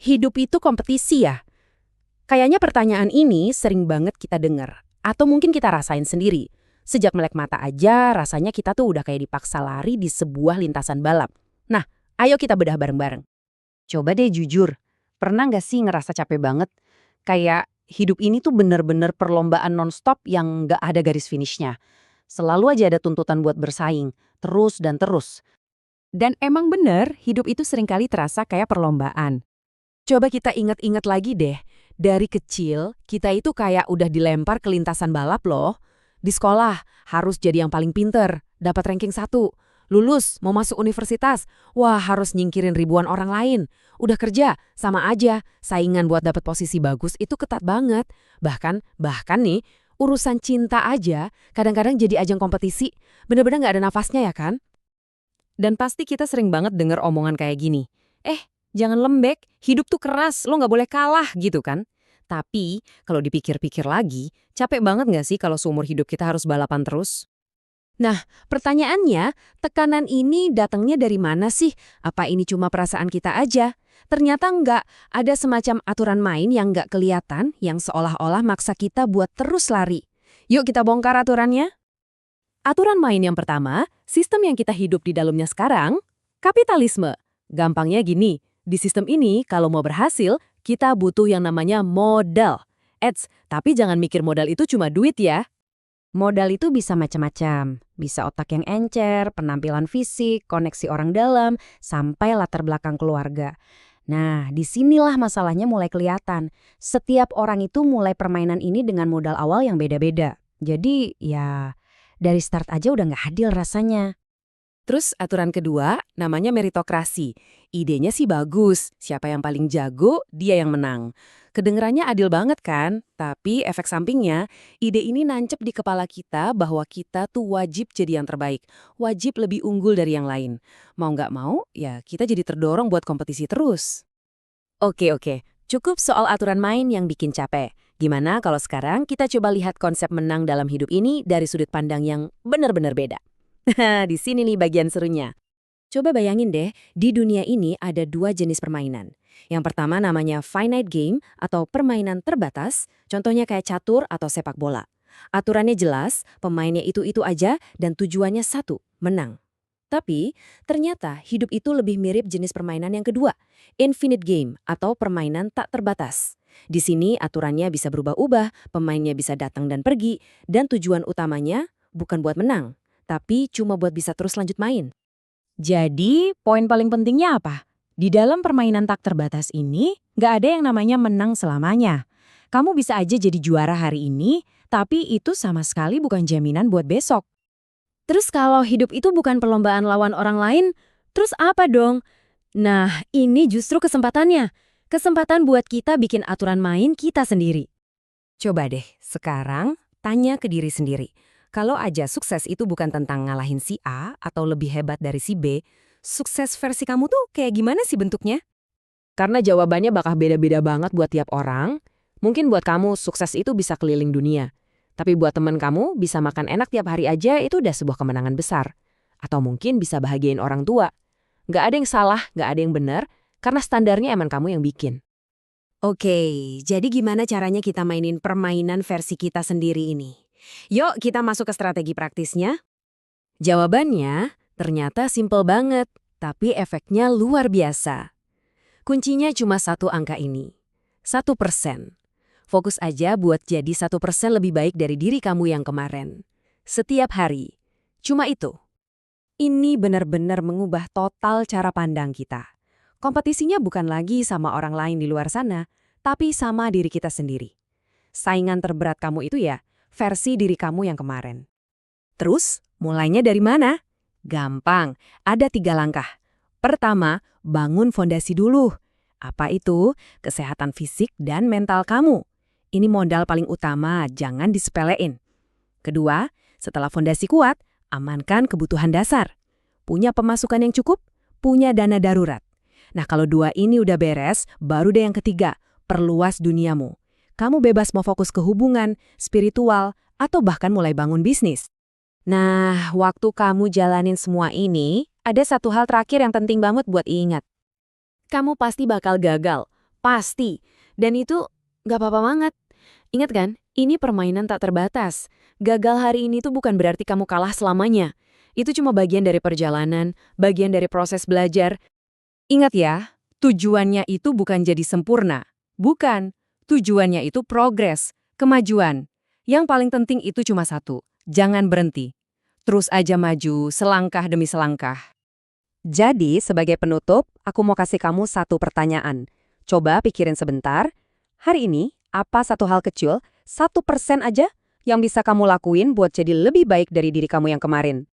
Hidup itu kompetisi ya? Kayaknya pertanyaan ini sering banget kita dengar. Atau mungkin kita rasain sendiri. Sejak melek mata aja, rasanya kita tuh udah kayak dipaksa lari di sebuah lintasan balap. Nah, ayo kita bedah bareng-bareng. Coba deh jujur, pernah nggak sih ngerasa capek banget? Kayak hidup ini tuh bener-bener perlombaan nonstop yang nggak ada garis finishnya. Selalu aja ada tuntutan buat bersaing, terus dan terus. Dan emang bener, hidup itu seringkali terasa kayak perlombaan. Coba kita ingat-ingat lagi deh, dari kecil kita itu kayak udah dilempar ke lintasan balap loh. Di sekolah harus jadi yang paling pinter, dapat ranking 1. Lulus, mau masuk universitas, wah harus nyingkirin ribuan orang lain. Udah kerja, sama aja, saingan buat dapat posisi bagus itu ketat banget. Bahkan nih, urusan cinta aja kadang-kadang jadi ajang kompetisi. Bener-bener nggak ada nafasnya ya kan? Dan pasti kita sering banget denger omongan kayak gini. Jangan lembek, hidup tuh keras, lo nggak boleh kalah gitu kan. Tapi kalau dipikir-pikir lagi, capek banget nggak sih kalau seumur hidup kita harus balapan terus? Nah, pertanyaannya, tekanan ini datangnya dari mana sih? Apa ini cuma perasaan kita aja? Ternyata enggak, ada semacam aturan main yang enggak kelihatan, yang seolah-olah maksa kita buat terus lari. Yuk kita bongkar aturannya. Aturan main yang pertama, sistem yang kita hidup di dalamnya sekarang, kapitalisme. Gampangnya gini, di sistem ini kalau mau berhasil, kita butuh yang namanya modal. Tapi jangan mikir modal itu cuma duit ya. Modal itu bisa macam-macam. Bisa otak yang encer, penampilan fisik, koneksi orang dalam, sampai latar belakang keluarga. Nah, disinilah masalahnya mulai kelihatan. Setiap orang itu mulai permainan ini dengan modal awal yang beda-beda. Jadi, ya dari start aja udah nggak adil rasanya. Terus aturan kedua, namanya meritokrasi. Idenya sih bagus, siapa yang paling jago, dia yang menang. Kedengerannya adil banget kan? Tapi efek sampingnya, ide ini nancep di kepala kita bahwa kita tuh wajib jadi yang terbaik. Wajib lebih unggul dari yang lain. Mau nggak mau, ya kita jadi terdorong buat kompetisi terus. Oke. Cukup soal aturan main yang bikin capek. Gimana kalau sekarang kita coba lihat konsep menang dalam hidup ini dari sudut pandang yang benar-benar beda? Di sini nih bagian serunya. Coba bayangin deh, di dunia ini ada 2 jenis permainan. Yang pertama namanya finite game atau permainan terbatas, contohnya kayak catur atau sepak bola. Aturannya jelas, pemainnya itu-itu aja dan tujuannya satu, menang. Tapi, ternyata hidup itu lebih mirip jenis permainan yang kedua, infinite game atau permainan tak terbatas. Di sini aturannya bisa berubah-ubah, pemainnya bisa datang dan pergi, dan tujuan utamanya bukan buat menang, tapi cuma buat bisa terus lanjut main. Jadi, poin paling pentingnya apa? Di dalam permainan tak terbatas ini, nggak ada yang namanya menang selamanya. Kamu bisa aja jadi juara hari ini, tapi itu sama sekali bukan jaminan buat besok. Terus kalau hidup itu bukan perlombaan lawan orang lain, terus apa dong? Nah, ini justru kesempatannya. Kesempatan buat kita bikin aturan main kita sendiri. Coba deh, sekarang tanya ke diri sendiri. Kalau aja sukses itu bukan tentang ngalahin si A atau lebih hebat dari si B, sukses versi kamu tuh kayak gimana sih bentuknya? Karena jawabannya bakal beda-beda banget buat tiap orang. Mungkin buat kamu sukses itu bisa keliling dunia. Tapi buat temen kamu bisa makan enak tiap hari aja itu udah sebuah kemenangan besar. Atau mungkin bisa bahagiain orang tua. Nggak ada yang salah, nggak ada yang benar, karena standarnya emang kamu yang bikin. Oke, jadi gimana caranya kita mainin permainan versi kita sendiri ini? Yuk kita masuk ke strategi praktisnya. Jawabannya ternyata simpel banget, tapi efeknya luar biasa. Kuncinya cuma satu angka ini, 1%. Fokus aja buat jadi 1% lebih baik dari diri kamu yang kemarin. Setiap hari. Cuma itu. Ini benar-benar mengubah total cara pandang kita. Kompetisinya bukan lagi sama orang lain di luar sana, tapi sama diri kita sendiri. Saingan terberat kamu itu ya, versi diri kamu yang kemarin. Terus, mulainya dari mana? Gampang, ada 3 langkah. Pertama, bangun fondasi dulu. Apa itu? Kesehatan fisik dan mental kamu. Ini modal paling utama, jangan disepelein. Kedua, setelah fondasi kuat, amankan kebutuhan dasar. Punya pemasukan yang cukup, punya dana darurat. Nah, kalau 2 ini udah beres, baru deh yang ketiga, perluas duniamu. Kamu bebas mau fokus ke hubungan, spiritual, atau bahkan mulai bangun bisnis. Nah, waktu kamu jalanin semua ini, ada satu hal terakhir yang penting banget buat ingat. Kamu pasti bakal gagal. Pasti. Dan itu nggak apa-apa banget. Ingat kan, ini permainan tak terbatas. Gagal hari ini tuh bukan berarti kamu kalah selamanya. Itu cuma bagian dari perjalanan, bagian dari proses belajar. Ingat ya, tujuannya itu bukan jadi sempurna. Bukan. Tujuannya itu progres, kemajuan. Yang paling penting itu cuma satu, jangan berhenti. Terus aja maju, selangkah demi selangkah. Jadi, sebagai penutup, aku mau kasih kamu satu pertanyaan. Coba pikirin sebentar. Hari ini, apa satu hal kecil, 1% aja, yang bisa kamu lakuin buat jadi lebih baik dari diri kamu yang kemarin?